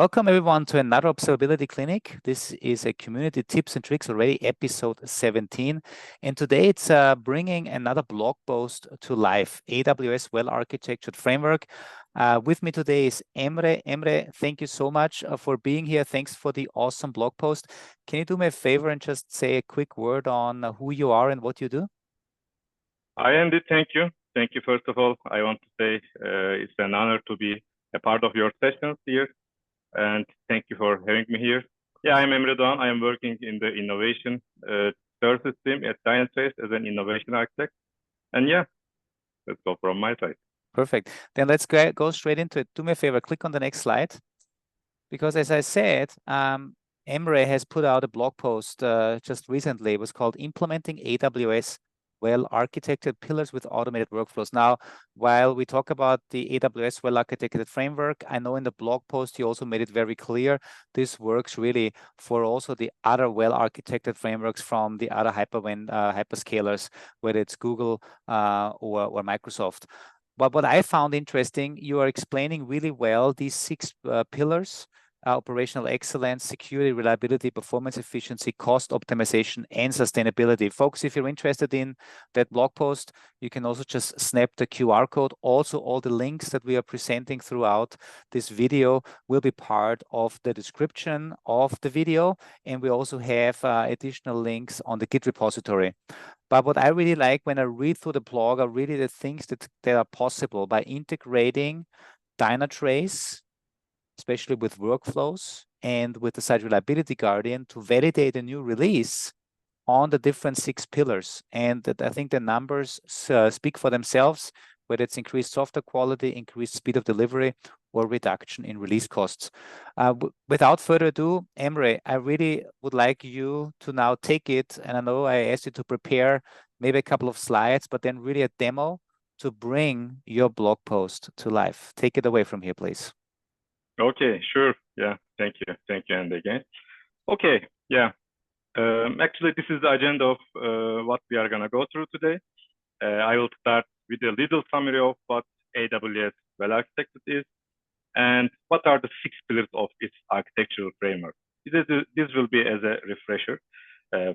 Welcome everyone to another observability clinic. This is a community tips and tricks already episode 17. And today it's bringing another blog post to life, AWS Well-Architected Framework. With me today is Emre. Emre, thank you so much for being here. Thanks for the awesome blog post. Can you do me a favor and just say a quick word on who you are and what you do? Hi, Andy. Thank you. Thank you. First of all, I want to say it's an honor to be a part of your sessions here. And thank you for having me here. Yeah, I'm Emre Dogan. I am working in the innovation services team at Dynatrace as an innovation architect. And yeah, let's go from my side. Perfect. Then let's go straight into it. Do me a favor, click on the next slide. Because as I said, Emre has put out a blog post just recently. It was called Implementing AWS Well-Architected Pillars with Automated Workflows. Now, while we talk about the AWS Well-Architected Framework, I know in the blog post you also made it very clear this works really for also the other well-architected frameworks from the other hyperscalers, whether it's Google or Microsoft. But what I found interesting, you are explaining really well these 6 pillars: operational excellence, security, reliability, performance efficiency, cost optimization, and sustainability. Folks, if you're interested in that blog post, you can also just snap the QR code. Also, all the links that we are presenting throughout this video will be part of the description of the video. And we also have additional links on the Git repository. But what I really like when I read through the blog are really the things that are possible by integrating Dynatrace, especially with workflows and with the Site Reliability Guardian, to validate a new release on the different 6 pillars. And I think the numbers speak for themselves, whether it's increased software quality, increased speed of delivery, or reduction in release costs. Without further ado, Emre, I really would like you to now take it. And I know I asked you to prepare maybe a couple of slides, but then really a demo to bring your blog post to life. Take it away from here, please. Okay, sure. Yeah, thank you. Thank you, and again. Okay, yeah. Actually, this is the agenda of what we are going to go through today. I will start with a little summary of what AWS Well-Architected is and what are the 6 pillars of its architectural framework. This will be as a refresher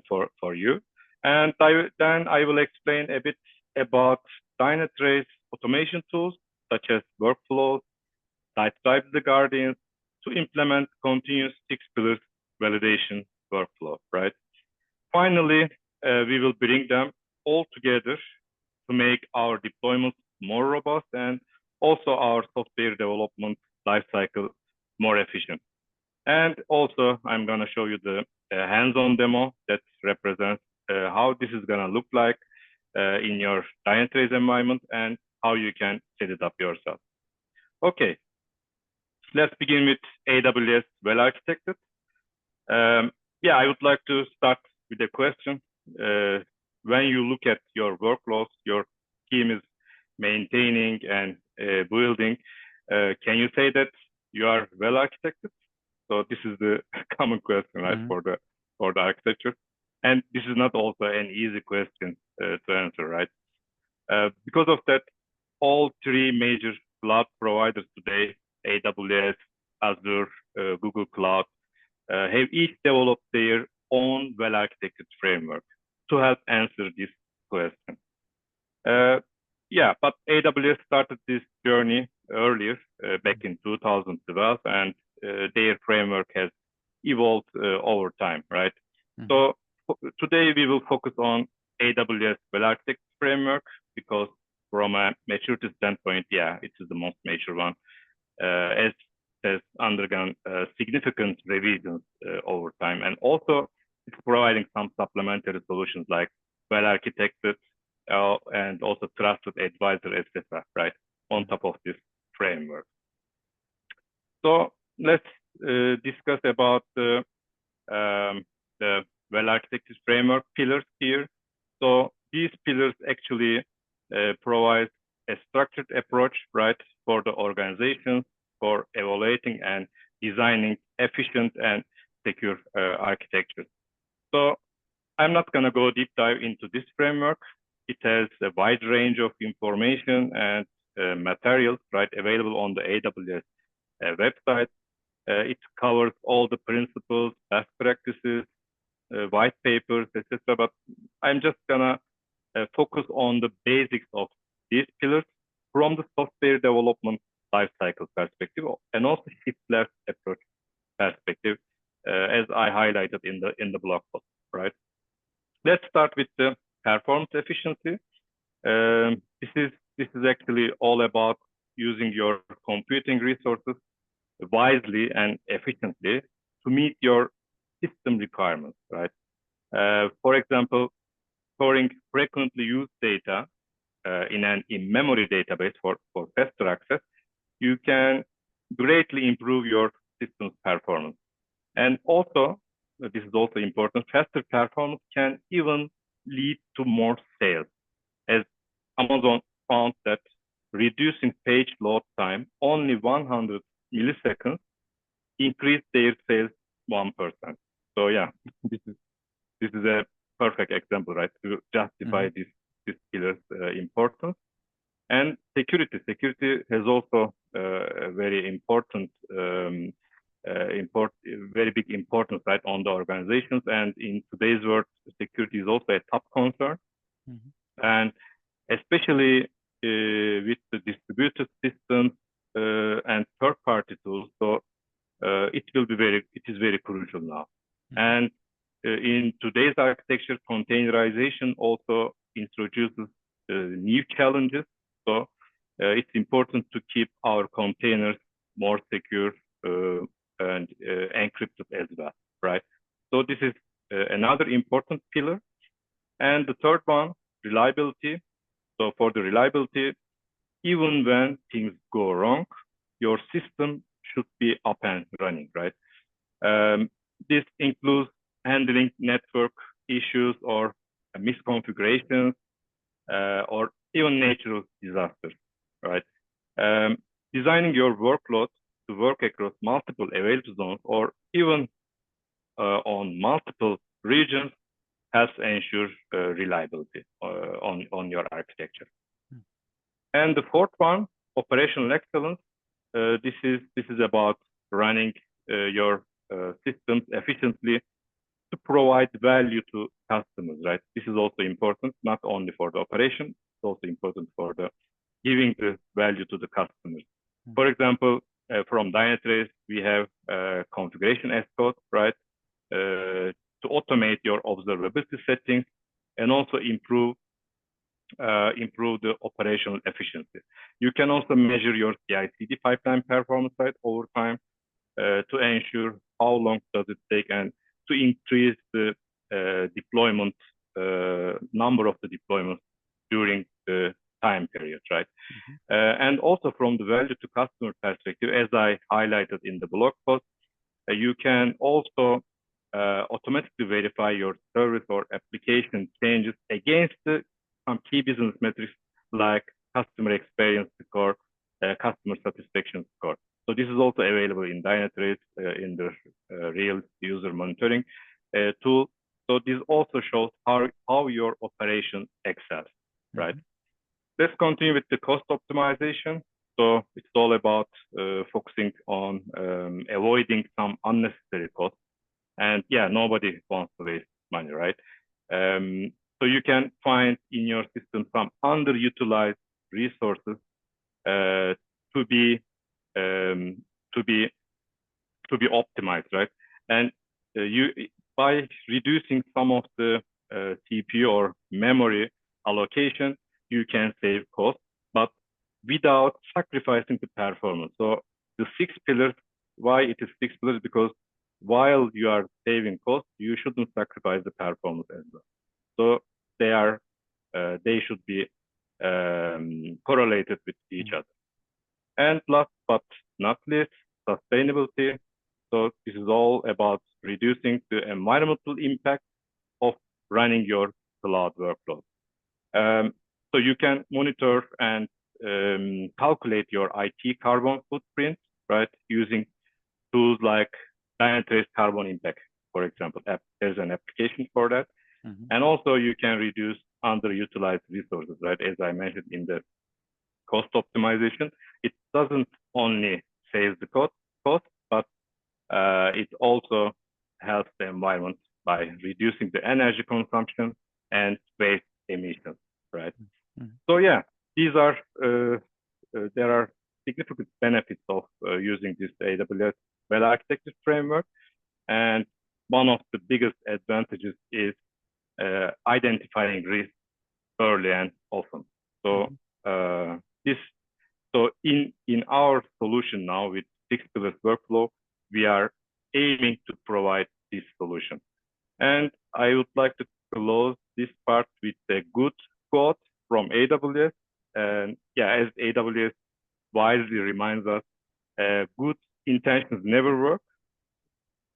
for you. And then I will explain a bit about Dynatrace automation tools such as workflows, Site Reliability Guardians to implement continuous 6 pillars validation workflow, right? Finally, we will bring them all together to make our deployments more robust and also our software development lifecycle more efficient. And also, I'm going to show you the hands-on demo that represents how this is going to look like in your Dynatrace environment and how you can set it up yourself. Okay, let's begin with AWS Well-Architected. Yeah, I would like to start with a question. When you look at your workloads, your team is maintaining and building, can you say that you are well-architected? So this is the common question, right, for the architecture. And this is not also an easy question to answer, right? Because of that, all 3 major cloud providers today, AWS, Azure, Google Cloud, have each developed their own well-architected framework to help answer this question. Yeah, but AWS started this journey earlier, back in 2012, and their framework has evolved over time, right? So today we will focus on AWS Well-Architected Framework because from a maturity standpoint, yeah, it is the most mature one, as has undergone significant revisions over time. And also it's providing some supplementary solutions like well-architected and also trusted advisor, etc., right, on top of this framework. So let's discuss about the well-architected framework pillars here. So these pillars actually provide a structured approach, right, for the organization for evaluating and designing efficient and secure architecture. So I'm not going to go deep dive into this framework. It has a wide range of information and materials, right, available on the AWS website. It covers all the principles, best practices, white papers, etc. But I'm just gonna focus on the basics of these pillars from the software development lifecycle perspective and also shift-left approach perspective, as I highlighted in the blog post. Right. Let's start with the performance efficiency. This is actually all about using your computing resources wisely and efficiently to meet your system requirements, right? For example, storing frequently used data in an in-memory database for faster access, you can greatly improve your system's performance. And also, this is also important, faster performance can even lead to more sales, as Amazon found that reducing page load time only 100 milliseconds increased their sales 1%. So yeah, this is a perfect example, right, to justify this pillar's importance. And security has also a very important, very big importance, right, on the organizations. And in today's world, security is also a top concern. And especially with the distributed systems and third-party tools, so it is very crucial now. And in today's architecture, containerization also introduces new challenges. So it's important to keep our containers more secure and encrypted as well, right? So this is another important pillar. And the third one, reliability. So for the reliability, even when things go wrong, your system should be up and running, right? This includes handling network issues or misconfigurations or even natural disasters, right? Designing your workload to work across multiple available zones or even on multiple regions helps ensure reliability on your architecture. And the fourth one, operational excellence. This is about running your systems efficiently to provide value to customers, right? This is also important, not only for the operation, it's also important for the giving the value to the customers. For example, from Dynatrace, we have configuration as code, right? To automate your observability settings and also improve the operational efficiency. You can also measure your CI/CD pipeline performance, right, over time to ensure how long does it take and to increase the deployment number of the deployments during the time period, right? And also from the value to customer perspective, as I highlighted in the blog post, you can also automatically verify your service or application changes against some key business metrics like customer experience score, customer satisfaction score. So this is also available in Dynatrace in the real user monitoring tool. So this also shows how your operation excels, right? Let's continue with the cost optimization. So it's all about focusing on avoiding some unnecessary costs. And yeah, nobody wants to waste money, right? So you can find in your system some underutilized resources to be optimized, right? And by reducing some of the CPU or memory allocation, you can save costs, but without sacrificing the performance. So the 6 pillars, why it is 6 pillars? Because while you are saving costs, you shouldn't sacrifice the performance as well. So they should be correlated with each other. And last but not least, sustainability. So this is all about reducing the environmental impact of running your cloud workload. So you can monitor and calculate your IT carbon footprint, right? Using tools like Dynatrace Carbon Impact, for example. There's an application for that. And also you can reduce underutilized resources, right? As I mentioned in the cost optimization, it doesn't only save the cost, but it also helps the environment by reducing the energy consumption and waste emissions, right? Mm-hmm. So yeah, these are there are significant benefits of using this AWS Well-Architected Framework, and one of the biggest advantages is identifying risks early and often. So in our solution now with 6 pillars workflow, we are aiming to provide this solution. And I would like to close this part with a good quote from AWS. And yeah, as AWS wisely reminds us, good intentions never work.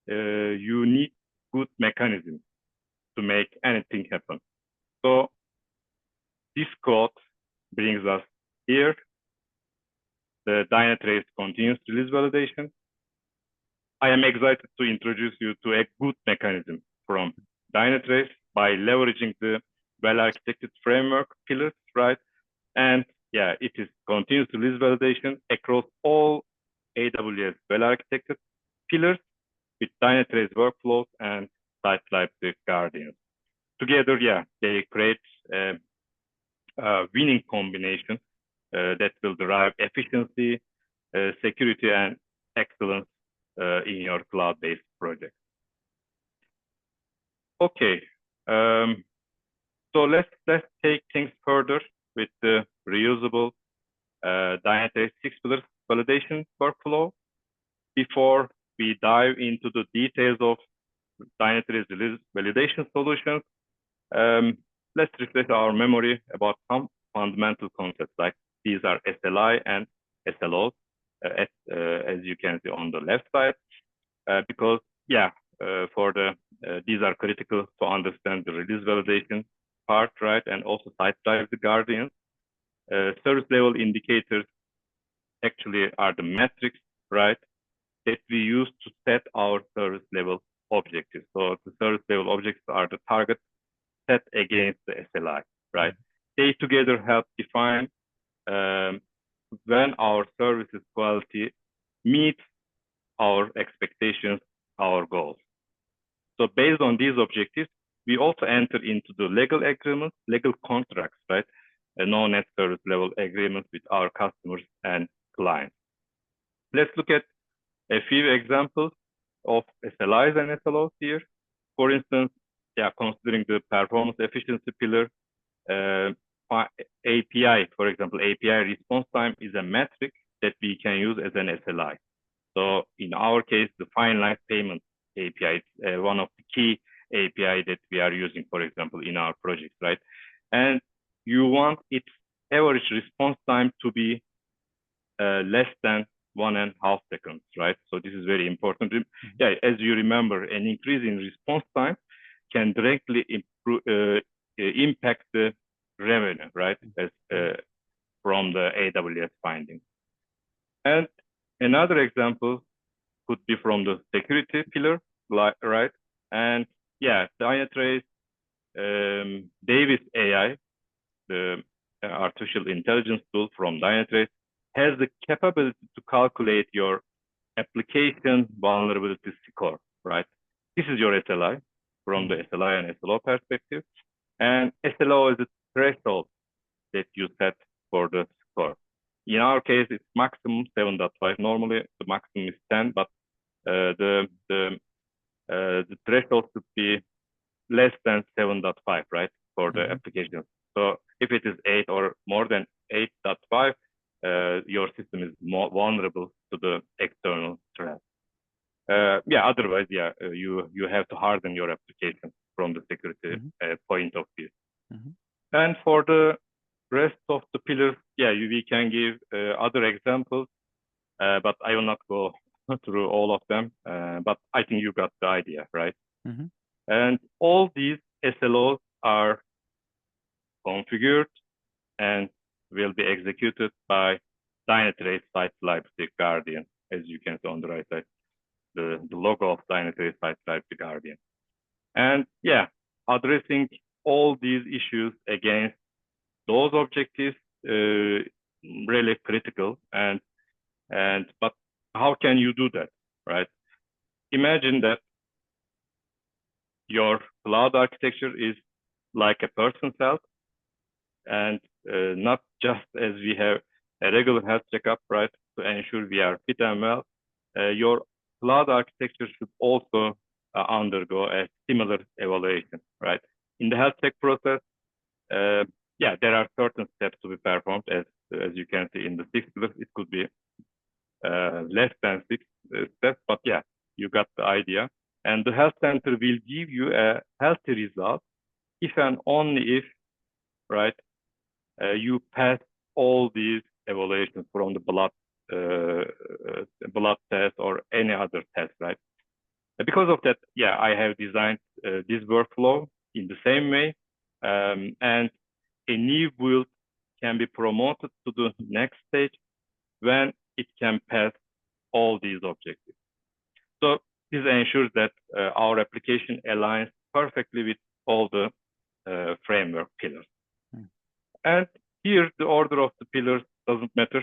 You need good mechanisms to make anything happen. So this quote brings us here, the Dynatrace continuous release validation. I am excited to introduce you to a good mechanism from Dynatrace by leveraging the well-architected framework pillars, right? And yeah, it is continuous release validation across all AWS well-architected pillars with Dynatrace workflows and site library guardians. Together, yeah, they create a winning combination that will derive efficiency, security, and excellence in your cloud-based project. Okay, so let's take things further with the reusable Dynatrace 6 pillars validation workflow. Before we dive into the details of Dynatrace validation solutions, let's refresh our memory about some fundamental concepts, like these are SLI and SLOs, as you can see on the left side, because yeah, these are critical to understand the release validation part, right? And also site drive the guardians. Service level indicators actually are the metrics, right, that we use to set our service level objectives. So the service level objectives are the targets set against the SLI, right? They together help define when our services quality meets our expectations, our goals. So based on these objectives, we also enter into the legal agreements, legal contracts, right? Known as service level agreements with our customers and clients. Let's look at a few examples of SLIs and SLOs here. For instance, yeah, considering the performance efficiency pillar, API, for example, API response time is a metric that we can use as an SLI. So in our case, the finite payment API is one of the key API that we are using, for example, in our projects, right? And you want its average response time to be less than 1.5 seconds, right? So this is very important. Yeah, as you remember, an increase in response time can directly impact the revenue, right? As from the AWS findings. And another example could be from the security pillar, right? And yeah, Dynatrace Davis AI, the artificial intelligence tool from Dynatrace, has the capability to calculate your application vulnerability score, right? This is your SLI from the SLI and SLO perspective. And SLO is the threshold that you set for the score. In our case, it's maximum 7.5. Normally, the maximum is 10, but the threshold should be less than 7.5, right, for the application. So if it is 8 or more than 8.5, your system is more vulnerable to the external threat. Yeah, otherwise, yeah, you have to harden your application from the security point of view. And for the rest of the pillars, yeah, we can give other examples, but I will not go through all of them. But I think you got the idea, right? And all these SLOs are configured and will be executed by Dynatrace Site Library Guardian, as you can see on the right side, the logo of Dynatrace Site Library Guardian. And yeah, addressing all these issues against those objectives really critical. But how can you do that, right? imagine that your cloud architecture is like a person's health, and not just as we have a regular health checkup, right, to ensure we are fit and well. Your cloud architecture should also undergo a similar evaluation, right? In the health check process, yeah, there are certain steps to be performed. As you can see in the 6 pillars, it could be less than 6 steps, but yeah, you got the idea. And the health center will give you a healthy result if and only if, right, you pass all these evaluations from the blood test or any other test, right? Because of that, yeah, I have designed this workflow in the same way, and a new build can be promoted to the next stage when it can pass all these objectives. So this ensures that our application aligns perfectly with all the framework pillars. And here, the order of the pillars doesn't matter,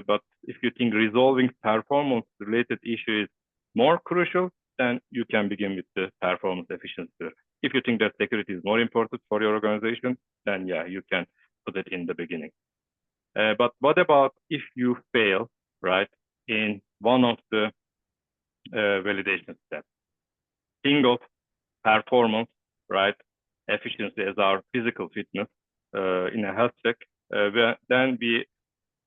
but if you think resolving performance-related issue is more crucial, then you can begin with the performance efficiency. If you think that security is more important for your organization, then yeah, you can put it in the beginning. But what about if you fail, right, in one of the validation steps? Think of performance, right, efficiency as our physical fitness in a health check. Then we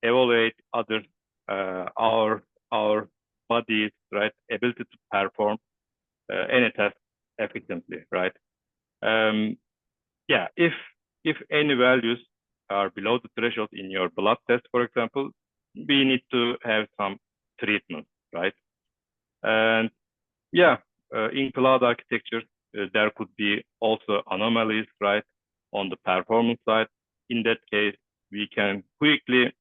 evaluate other our body's, right, ability to perform any test efficiently, right? Yeah, if any values are below the threshold in your blood test, for example, we need to have some treatment, right? And yeah, in cloud architecture, there could be also anomalies, right, on the performance side. In that case, we can quickly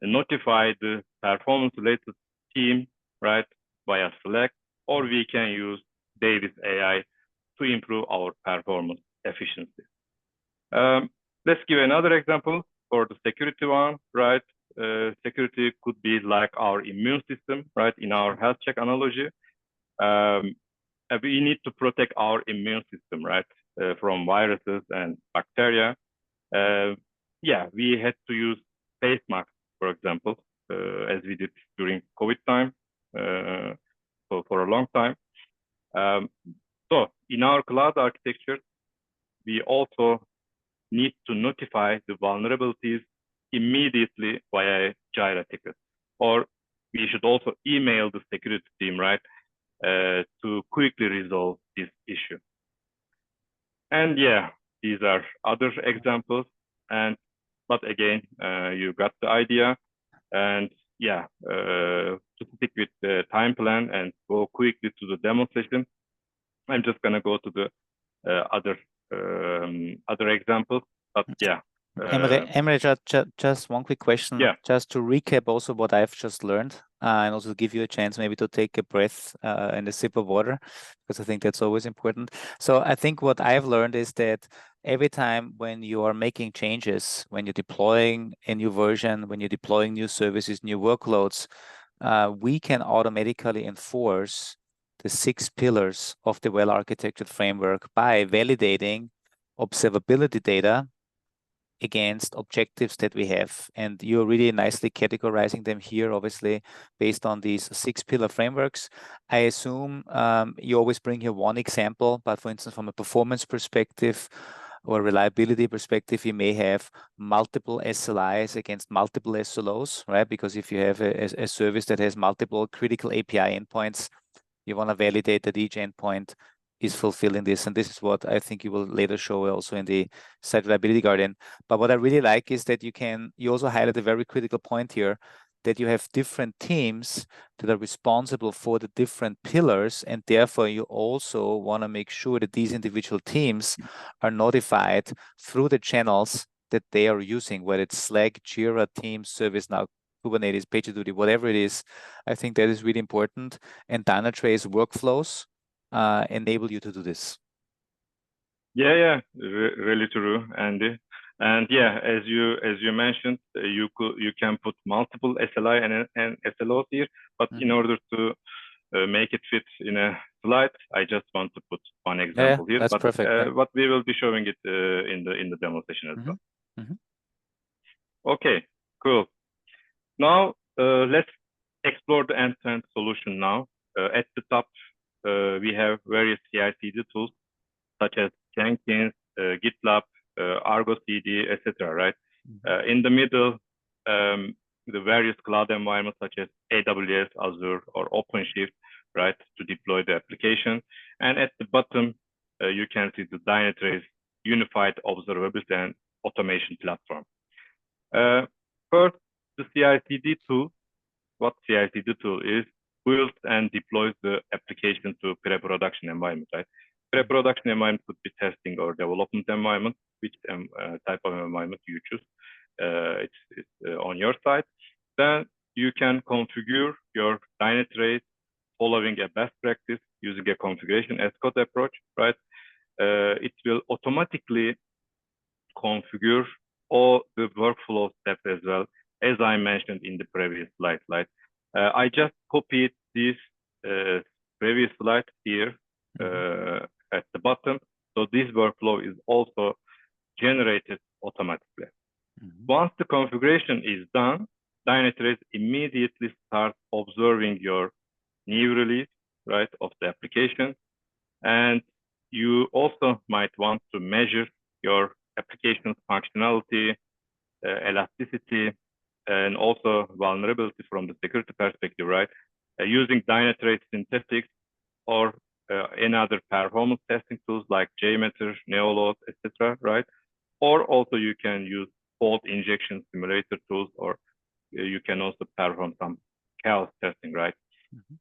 notify the performance-related team, right, via Slack, or we can use Davis AI to improve our performance efficiency. Let's give another example for the security one, right? Security could be like our immune system, right? In our health check analogy, we need to protect our immune system, right, from viruses and bacteria. Yeah, we had to use face masks, for example, as we did during COVID time, for a long time. So in our cloud architecture, we also need to notify the vulnerabilities immediately via Jira ticket, or we should also email the security team, right, to quickly resolve this issue. And yeah, these are other examples, but again, you got the idea. And yeah, to stick with the time plan and go quickly to the demo session, I'm just gonna go to the other examples. But yeah. Emre, just one quick question, yeah, just to recap also what I've just learned, and also to give you a chance maybe to take a breath and a sip of water, because I think that's always important. So I think what I've learned is that every time when you are making changes, when you're deploying a new version, when you're deploying new services, new workloads, we can automatically enforce the 6 pillars of the well-architected framework by validating observability data against objectives that we have. And you're really nicely categorizing them here, obviously, based on these 6 pillar frameworks. I assume you always bring here one example, but for instance, from a performance perspective or reliability perspective, you may have multiple SLIs against multiple SLOs, right? Because if you have a service that has multiple critical API endpoints, you want to validate that each endpoint is fulfilling this. And this is what I think you will later show also in the Site Reliability Guardian. But what I really like is that you also highlight a very critical point here, that you have different teams that are responsible for the different pillars. And therefore, you also want to make sure that these individual teams are notified through the channels that they are using, whether it's Slack, Jira, Teams, ServiceNow, Kubernetes, PagerDuty, whatever it is. I think that is really important. And Dynatrace Workflows enable you to do this. Yeah, really true, Andy. And yeah, as you mentioned, you can put multiple SLI and SLOs here, but in order to make it fit in a slide, I just want to put one example here. That's but perfect. but we will be showing it in the demo session as well. Okay, cool. Now let's explore the end-to-end solution now. At the top, we have various CI/CD tools such as Jenkins, GitLab, Argo CD, etc. Right? In the middle, the various cloud environments such as AWS, Azure, or OpenShift, right, to deploy the application. And at the bottom, you can see the Dynatrace Unified Observability and Automation Platform. First, the CI/CD tool. What CI/CD tool is, builds and deploys the application to pre-production environment, right? Pre-production environment could be testing or development environment, which type of environment you choose. It's on your side. Then you can configure your Dynatrace following a best practice using a configuration as code approach, right? It will automatically configure all the workflow steps as well, as I mentioned in the previous slide. I just copied this previous slide here at the bottom. So this workflow is also generated automatically. Once the configuration is done, Dynatrace immediately starts observing your new release, right, of the application. And you also might want to measure your application's functionality, elasticity, and also vulnerability from the security perspective, right? Using Dynatrace synthetics or any other performance testing tools like JMeter, Neoload, etc., right? Or also you can use fault injection simulator tools, or you can also perform some chaos testing, right?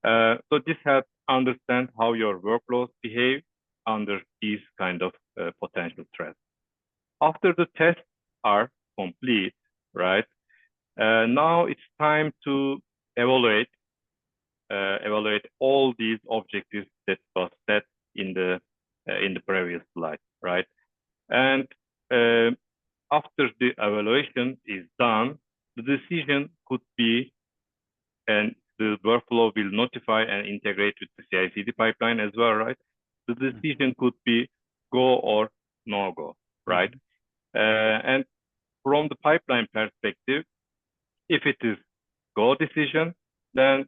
So this helps understand how your workflows behave under these kind of potential threats. After the tests are complete, right? Now it's time to evaluate all these objectives that was set in the previous slide, right? And after the evaluation is done, the decision could be, and the workflow will notify and integrate with the CI/CD pipeline as well, right? The decision could be go or no go, right? And from the pipeline perspective, if it is go decision, then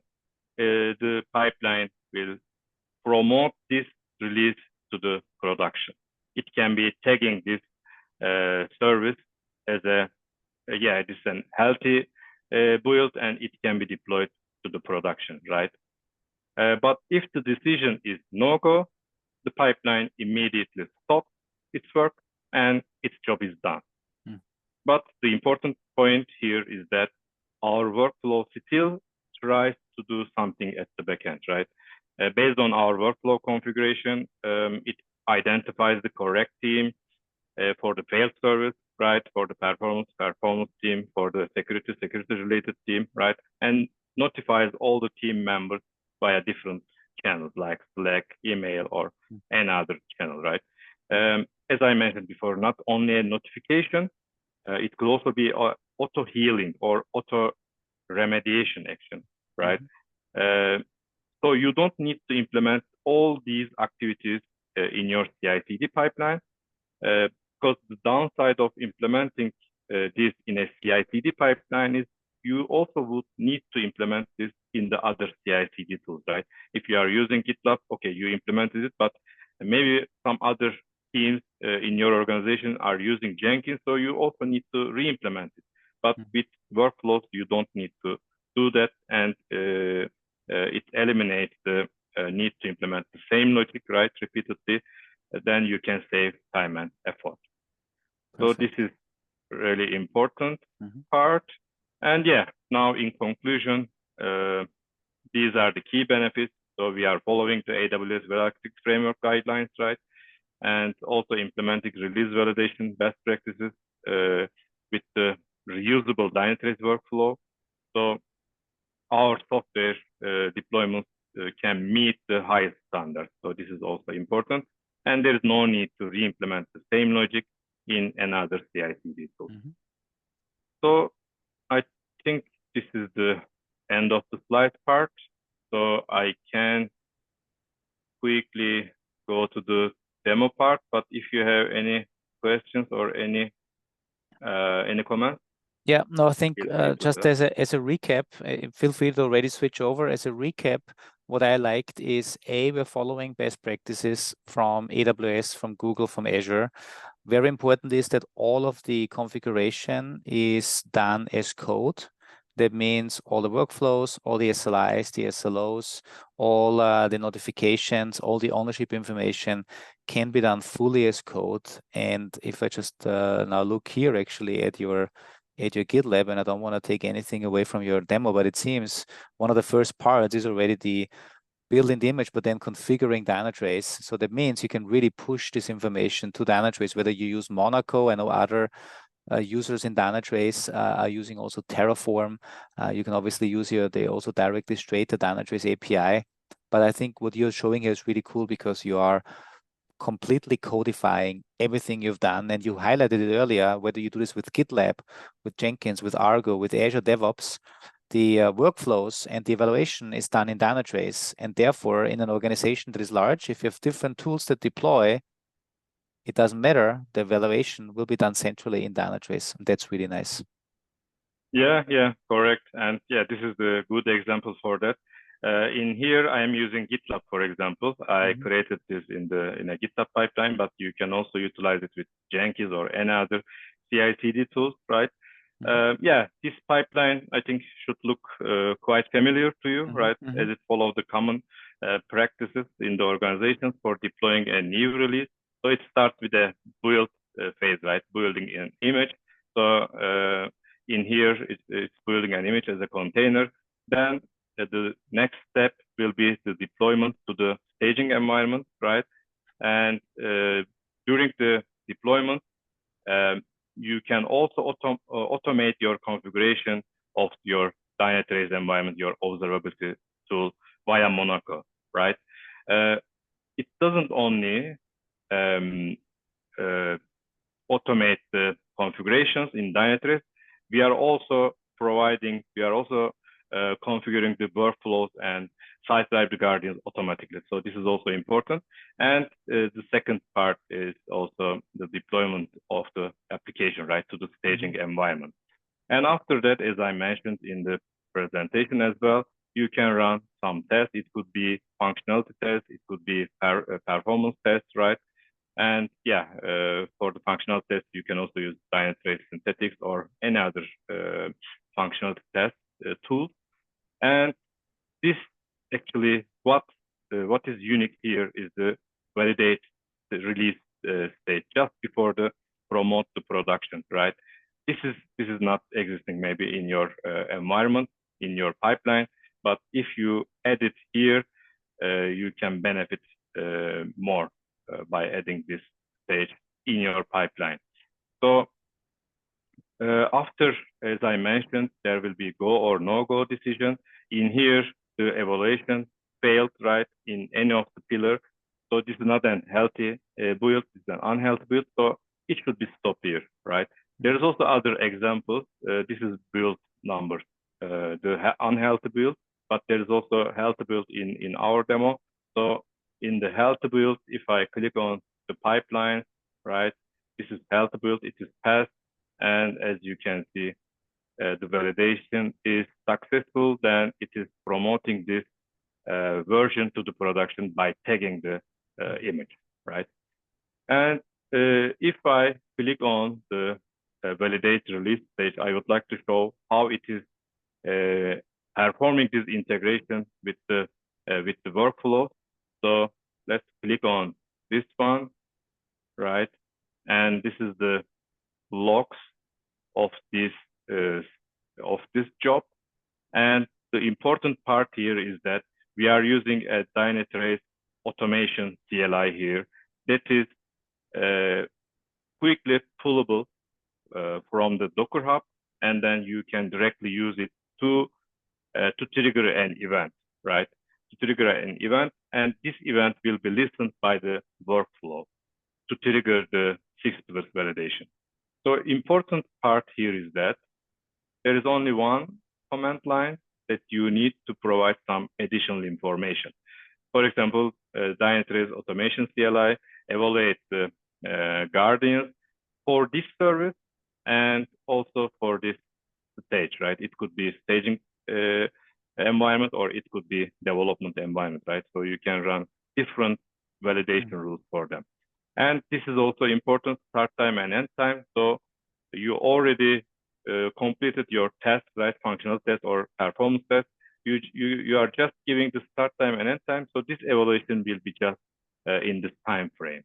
the pipeline will promote this release to the production. It can be tagging this service as it is an healthy build, and it can be deployed to the production, right? But if the decision is no go, the pipeline immediately stops its work and its job is done. But the important point here is that our workflow still tries to do something at the backend, right? Based on our workflow configuration, it identifies the correct team for the failed service, right? For the performance team, for the security related team, right? And notifies all the team members via different channels like Slack, email, or any other channel, right? As I mentioned before, not only a notification, it could also be auto healing or auto remediation action, right? So you don't need to implement all these activities in your CI/CD pipeline, because the downside of implementing this in a CI/CD pipeline is you also would need to implement this in the other CI/CD tools, right? If you are using GitLab, okay, you implemented it, but maybe some other teams in your organization are using Jenkins, so you also need to re-implement it. But with workflows, you don't need to do that, and it eliminates the need to implement the same logic, right, repeatedly. Then you can save time and effort. So this is really important part. And yeah, now in conclusion, these are the key benefits. So we are following the AWS Well-Architected Framework guidelines, right? And also implementing release validation best practices with the reusable Dynatrace workflow. So our software deployments can meet the highest standards. So this is also important. And there is no need to re-implement the same logic in another CI/CD tool. So I think this is the end of the slide part. so I can quickly go to the demo part. But if you have any questions or any comments? Yeah, no, I think just start. as a recap, feel free to already switch over. As a recap, what I liked is we're following best practices from AWS, from Google, from Azure. Very important is that all of the configuration is done as code. That means all the workflows, all the SLIs, the SLOs, all the notifications, all the ownership information can be done fully as code. And if I just now look here actually at your GitLab, and I don't want to take anything away from your demo, but it seems one of the first parts is already the building the image, but then configuring Dynatrace. So that means you can really push this information to Dynatrace, whether you use Monaco. I know other users in Dynatrace are using also Terraform. You can obviously use they also directly straight to Dynatrace API. But I think what you're showing here is really cool because you are completely codifying everything you've done. And you highlighted it earlier, whether you do this with GitLab, with Jenkins, with Argo, with Azure DevOps, the workflows and the evaluation is done in Dynatrace. And therefore, in an organization that is large, if you have different tools that deploy, it doesn't matter. The evaluation will be done centrally in Dynatrace. And that's really nice. Yeah, correct. And yeah, this is the good example for that. In here, I am using GitLab, for example. I created this in a GitLab pipeline, but you can also utilize it with Jenkins or any other CI/CD tools, right? Yeah, this pipeline, I think, should look quite familiar to you, right? As it follows the common practices in the organization for deploying a new release. So it starts with a build phase, right? Building an image. So in here, it's building an image as a container. Then the next step will be the deployment to the staging environment, right? And during the deployment, you can also automate your configuration of your Dynatrace environment, your observability tool via Monaco, right? It doesn't only automate the configurations in Dynatrace. We are also configuring the workflows and site library guardians automatically. So this is also important. And the second part is also the deployment of the application, right, to the staging environment. And after that, as I mentioned in the presentation as well, you can run some tests. It could be functionality tests. It could be performance tests, right? And yeah, for the functional test, you can also use Dynatrace Synthetics or any other functional test tool. And this actually, what is unique here is the validate the release stage just before the promote to production, right? This is not existing maybe in your environment, in your pipeline, but if you add it here, you can benefit more by adding this stage in your pipeline. So after, as I mentioned, there will be go or no-go decision. In here, the evaluation failed, right, in any of the pillars. So this is not an healthy build, it's an unhealthy build. So it should be stopped here, right? There is also other examples. This is build numbers, the unhealthy build, but there is also healthy build in our demo. So in the healthy build, if I click on the pipeline, right, this is healthy build, it is passed. And as you can see, the validation is successful, then it is promoting this version to the production by tagging the image, right? And if I click on the validate release stage, I would like to show how it is performing this integration with the workflow. So let's click on this one, right? And this is the logs of this job. And the important part here is that we are using a Dynatrace automation CLI here that is quickly pullable from the Docker Hub, and then you can directly use it to trigger an event, right? To trigger an event, and this event will be listened by the workflow to trigger the 6 plus validation. So important part here is that there is only one command line that you need to provide some additional information. For example, Dynatrace Automation CLI evaluates the guardians for this service and also for this stage, right? It could be staging environment, or it could be development environment, right? So you can run different validation rules for them. And this is also important, start time and end time. So you already completed your test, right? Functional test or performance test. You are just giving the start time and end time. So this evaluation will be just in this time frame.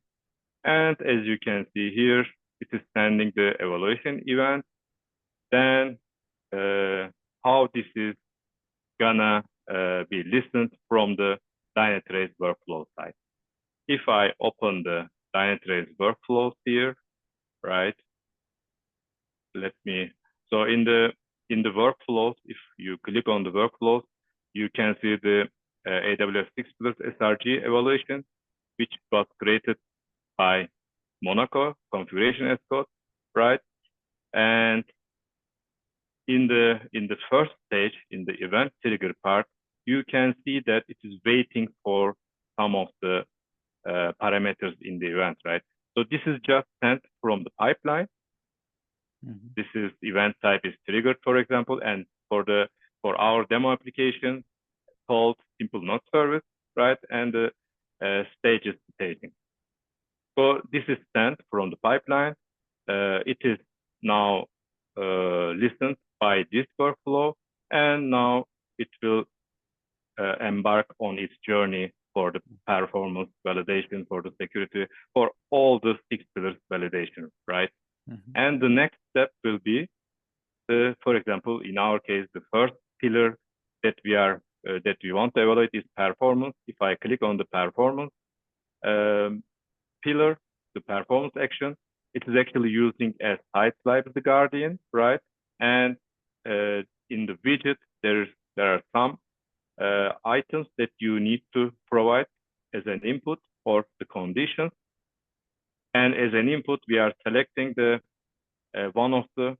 And as you can see here, it is sending the evaluation event. Then how this is gonna be listened from the Dynatrace workflow side. If I open the Dynatrace workflows here, right? So in the workflows, if you click on the workflows, you can see the AWS 6+ SRG evaluation, which was created by Monaco configuration as code, right? And in the first stage, in the event trigger part, you can see that it is waiting for some of the parameters in the event, right? So this is just sent from the pipeline. This is event type is triggered, for example, and for our demo application called simple node service, right? And the stage is staging. So this is sent from the pipeline. It is now listened by this workflow, and now it will embark on its journey for the performance validation, for the security, for all the 6 pillars validation, right? And the next step will be, for example, in our case, the first pillar that we want to evaluate is performance. If I click on the performance pillar, the performance action, it is actually using as site library guardian, right? And in the widget, there are some items that you need to provide as an input for the conditions. And as an input, we are selecting the one of the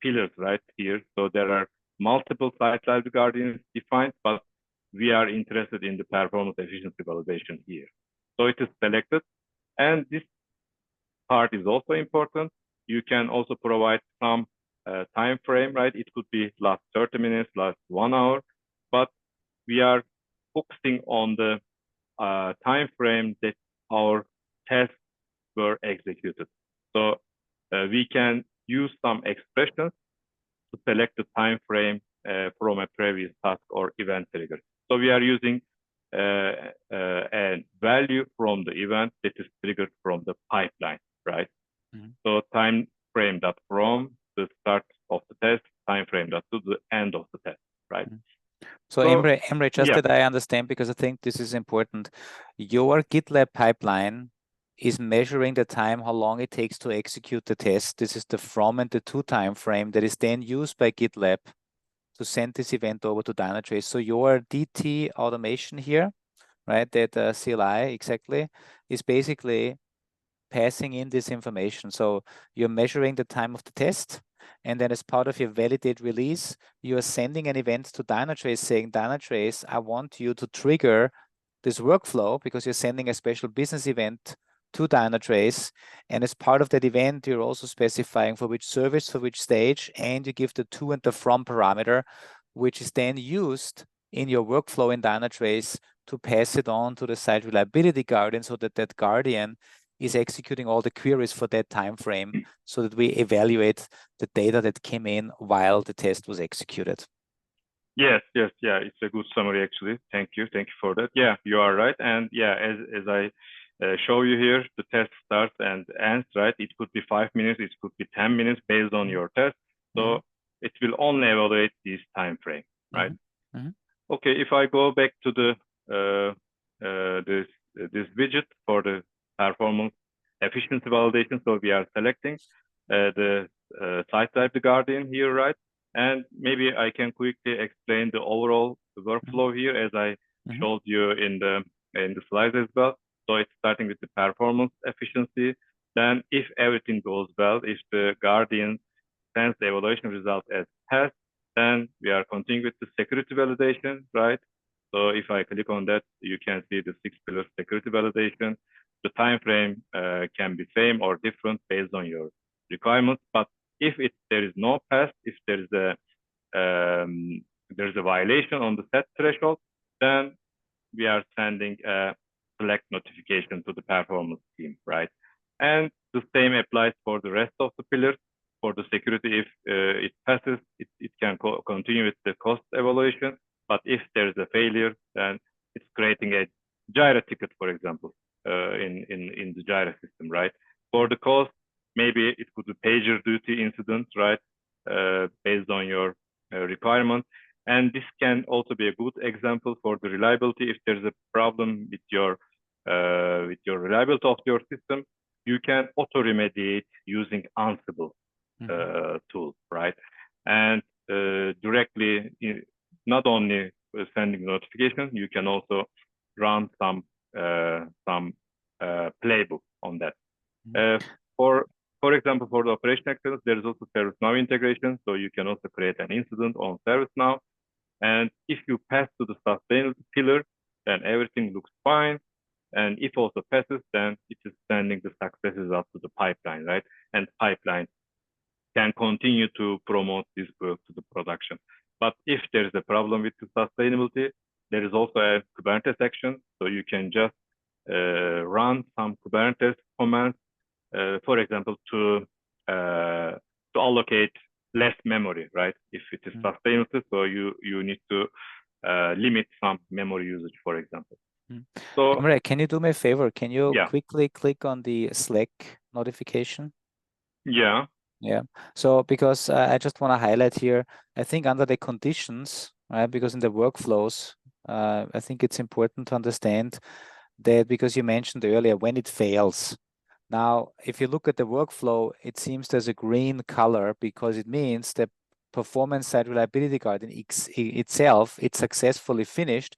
pillars right here. So there are multiple site library guardians defined, but we are interested in the performance efficiency validation here. So it is selected, and this part is also important. You can also provide some time frame, right? It could be last 30 minutes, last 1 hour, but we are focusing on the time frame that our tests were executed. So we can use some expressions to select the time frame from a previous task or event trigger. So we are using a value from the event that is triggered from the pipeline, right? So time frame that from the start of the test, time frame that to the end of the test, right? So Emre, just that I understand, because I think this is important. Your GitLab pipeline is measuring the time, how long it takes to execute the test. This is the from and the to time frame that is then used by GitLab to send this event over to Dynatrace. So your DT automation here, right, that CLI exactly, is basically passing in this information. So you're measuring the time of the test, and then as part of your validate release, you are sending an event to Dynatrace saying, Dynatrace, I want you to trigger this workflow, because you're sending a special business event to Dynatrace. And as part of that event, you're also specifying for which service, for which stage, and you give the to and the from parameter, which is then used in your workflow in Dynatrace to pass it on to the site reliability guardian, so that that guardian is executing all the queries for that time frame, so that we evaluate the data that came in while the test was executed. Yes, yeah, it's a good summary actually. Thank you for that. Yeah, you are right. And yeah, as I show you here, the test starts and ends, right? It could be 5 minutes, it could be 10 minutes based on your test. So it will only evaluate this time frame, right? Okay, if I go back to the this widget for the performance efficiency validation, so we are selecting the site type, the guardian here, right? And maybe I can quickly explain the overall workflow here, as I showed you in the slides as well. So it's starting with the performance efficiency. Then, if everything goes well, if the guardian sends the evaluation result as test, Then we are continuing with the security validation, right? So if I click on that, you can see the 6-pillar security validation. The time frame can be same or different based on your requirements. But if there is no pass, if there's a violation on the set threshold, then we are sending a select notification to the performance team, right? And the same applies for the rest of the pillars. For the security, if it passes, it can continue with the cost evaluation. But if there is a failure, then it's creating a Jira ticket, for example, in the Jira system, right? For the cost, maybe it could be pager duty incident, right? Based on your requirement. And this can also be a good example for the reliability. If there's a problem with your reliability of your system, you can auto remediate using Ansible tool, right? And directly, not only sending notification, you can also run some playbook on that. For example, for the operation excellence, there is also ServiceNow integration, so you can also create an incident on ServiceNow. And if you pass to the sustainability pillar, then everything looks fine. And if also passes, then it is sending the successes up to the pipeline, right? And pipeline can continue to promote this work to the production. But if there is a problem with the sustainability, there is also a Kubernetes action. So you can just run some Kubernetes commands, for example, to allocate less memory, right? If it is sustainable, so you need to limit some memory usage, for example. So, Emre, can you do me a favor? Can you quickly click on the Slack notification? Yeah. Yeah. So because I just want to highlight here, I think under the conditions, right? Because in the workflows, I think it's important to understand that, because you mentioned earlier when it fails. Now, if you look at the workflow, it seems there's a green color because it means the performance side reliability guard itself, it's successfully finished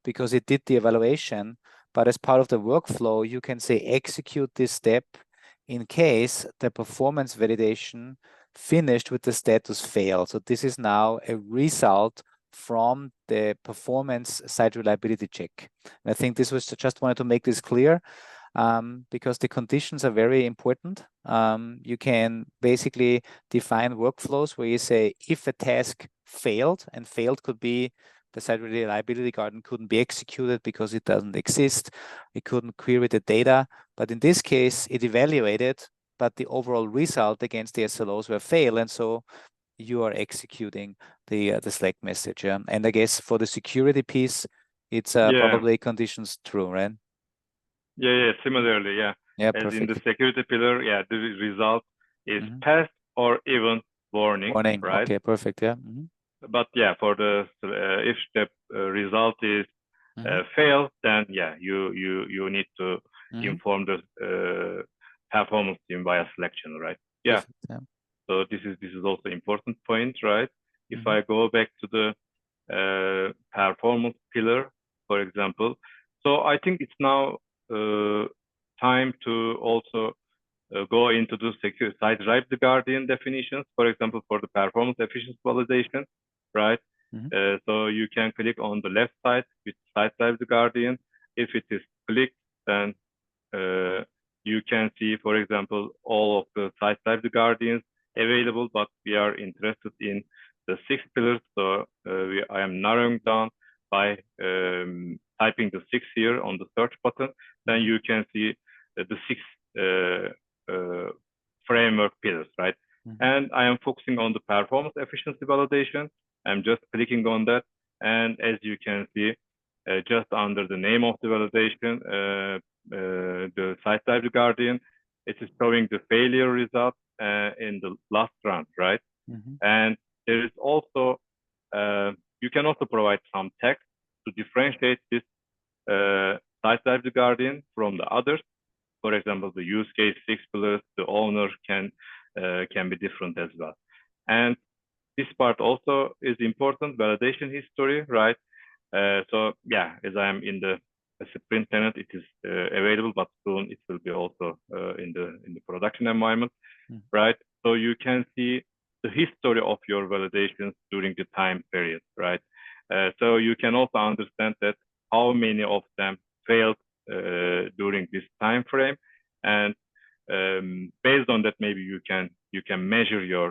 because it did the evaluation. But as part of the workflow, you can say execute this step in case the performance validation finished with the status fail. So this is now a result from the performance side reliability check. And I think this was just wanted to make this clear. Because the conditions are very important. You can basically define workflows where you say if a task failed, and failed could be the site reliability guard couldn't be executed because it doesn't exist. It couldn't query the data. But in this case, it evaluated, but the overall result against the SLOs were fail. And so you are executing the Slack message. And I guess for the security piece, it's probably conditions true, right? Yeah, similarly, yeah. As perfect. in the security pillar, the result is pass or even warning, right? Okay, perfect, yeah. But yeah, for the if the result is fail, then you need to inform the performance team via Slack channel, right? Yeah. Perfect, yeah. So this is also important point, right? If I go back to the performance pillar, for example, so I think it's now time to also go into the secure site reliability guardian definitions, for example, for the performance efficiency validation, right? So you can click on the left side with site reliability guardian. If it is clicked, then you can see, for example, all of the site reliability guardians available, but we are interested in the 6 pillars. So I am narrowing down by typing the 6 here on the search button. Then you can see the 6 framework pillars, right? And I am focusing on the performance efficiency validation. I'm just clicking on that. And as you can see, just under the name of the validation, the site reliability guardian, it is showing the failure result in the last round, right? And there is also, you can also provide some text to differentiate this site reliability guardian from the others. For example, the use case 6 pillars, the owner can be different as well. And this part also is important, validation history, right? So yeah, as I am in the sprint tenant, it is available, but soon it will be also in the production environment, right? So you can see the history of your validations during the time period, right? So you can also understand that how many of them failed during this time frame, and based on that, maybe you can measure your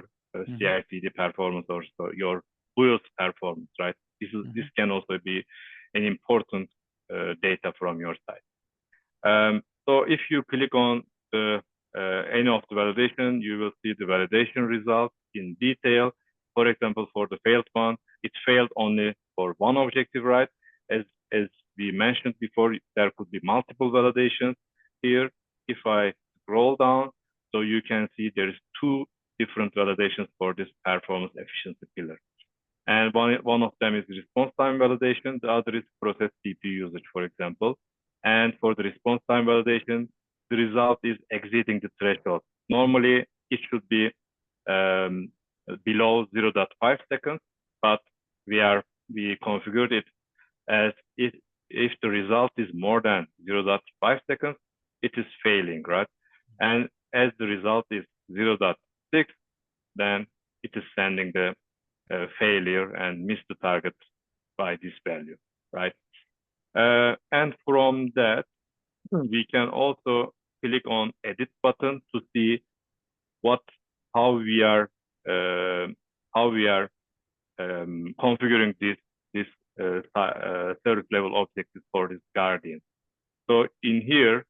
CI/CD performance or so your build performance, right? This can also be an important data from your side. So if you click on the any of the validation, you will see the validation results in detail. For example, for the failed one, it failed only for one objective, right? As we mentioned before, there could be multiple validations here. If I scroll down, so you can see there is two different validations for this performance efficiency pillar. And one of them is response time validation. The other is process CPU usage, for example. And for the response time validation, the result is exceeding the threshold. Normally, it should be below 0.5 seconds, but we configured it as if the result is more than 0.5 seconds, it is failing, right? And as the result is 0.6, then it is sending the failure and miss the target by this value, right? And from that, we can also click on edit button to see how we are configuring this service level objective for this guardian. So in here,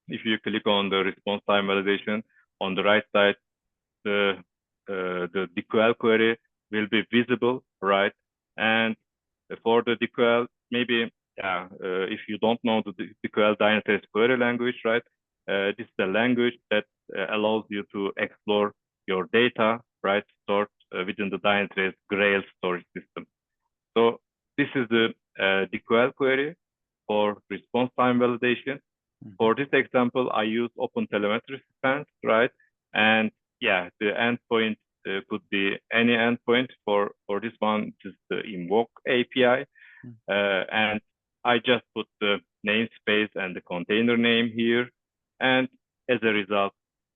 if you click on the response time validation on the right side, the DQL query will be visible, right? And for the DQL, maybe if you don't know the DQL Dynatrace query language, right? This is the language that allows you to explore your data, right? Stored within the Dynatrace Grail storage system. So this is the DQL query for response time validation. For this example, I use OpenTelemetry spans, right? And yeah, the endpoint could be any endpoint. For this one, it is the invoke API. And I just put the namespace and the container name here. And as a result,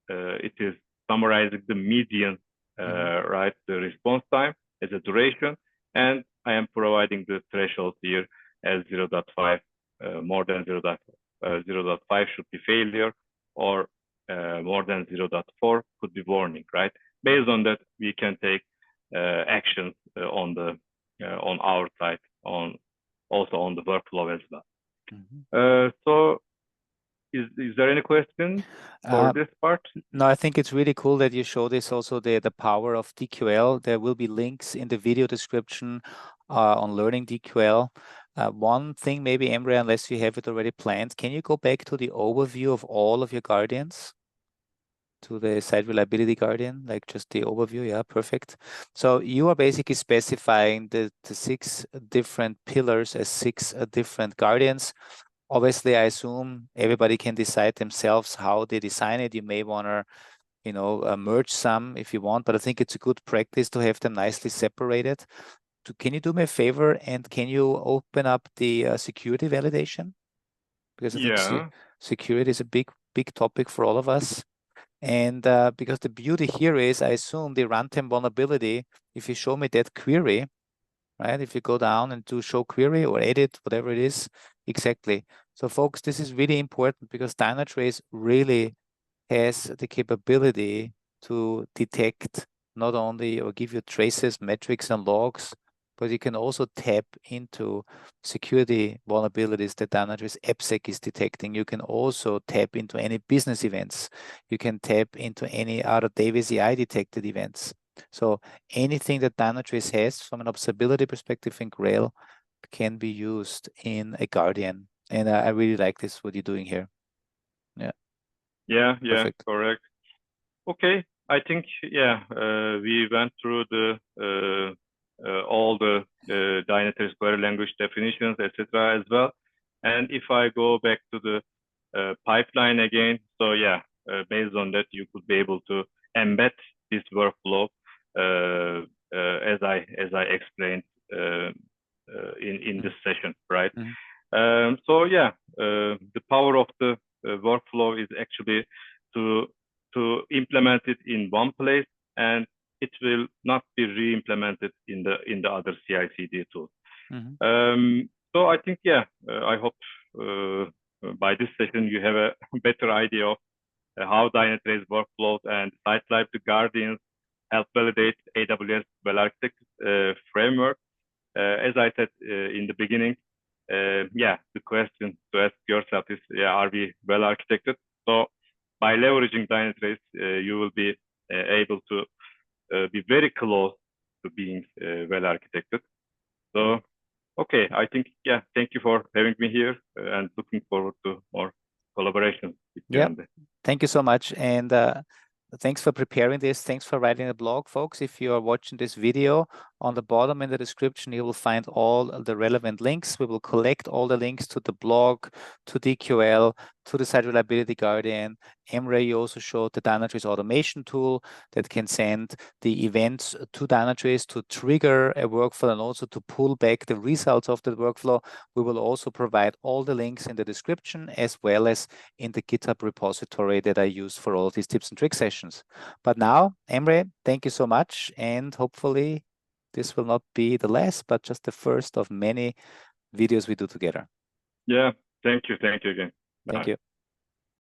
it is summarizing the median, right? The response time as a duration. And I am providing the threshold here as 0.5, more than 0.5 should be failure, or more than 0.4 could be warning, right? Based on that, we can take actions on our side, also on the workflow as well. So is there any question for this part? No, I think it's really cool that you show this also, the power of DQL. There will be links in the video description on learning DQL. One thing maybe, Emre, unless you have it already planned, can you go back to the overview of all of your guardians? To the site reliability guardian, like just the overview. Yeah, perfect. So you are basically specifying the 6 different pillars as 6 different guardians. Obviously, I assume everybody can decide themselves how they design it. You may want to, merge some if you want, but I think it's a good practice to have them nicely separated. Can you do me a favor, and can you open up the security validation? Because I think security is a big topic for all of us. And because the beauty here is, I assume the runtime vulnerability, if you show me that query, right? If you go down and do show query or edit, whatever it is, exactly. So folks, this is really important because Dynatrace really has the capability to detect not only or give you traces, metrics, and logs, but you can also tap into security vulnerabilities that Dynatrace AppSec is detecting. You can also tap into any business events. You can tap into any other Davis AI detected events. So anything that Dynatrace has from an observability perspective in Grail can be used in a Guardian. And I really like this, what you're doing here. Yeah, perfect. Correct. Okay, I think, we went through all the Dynatrace query language definitions, etc. as well. And if I go back to the pipeline again, so based on that, you could be able to embed this workflow as I explained in this session, right? So the power of the workflow is actually to implement it in one place and it will not be re-implemented in the other CI/CD tools. Mm-hmm. So I think, yeah, I hope by this session you have a better idea of how Dynatrace Workflows and Site Library Guardians help validate AWS Well-Architected Framework. As I said in the beginning, yeah, the question to ask yourself is, yeah, are we well architected? So by leveraging Dynatrace, you will be able to be very close to being well architected. So, okay, I think, yeah, thank you for having me here and looking forward to more collaboration with you. Yeah, thank you so much. And thanks for preparing this. Thanks for writing the blog, folks. If you are watching this video, on the bottom in the description, you will find all the relevant links. We will collect all the links to the blog, to DQL, to the Site Reliability Guardian. Emre, you also showed the Dynatrace automation tool that can send the events to Dynatrace to trigger a workflow and also to pull back the results of the workflow. We will also provide all the links in the description as well as in the GitHub repository that I use for all of these tips and trick sessions. But now, Emre, thank you so much. And hopefully this will not be the last, but just the first of many videos we do together. Yeah, thank you again. Thank you.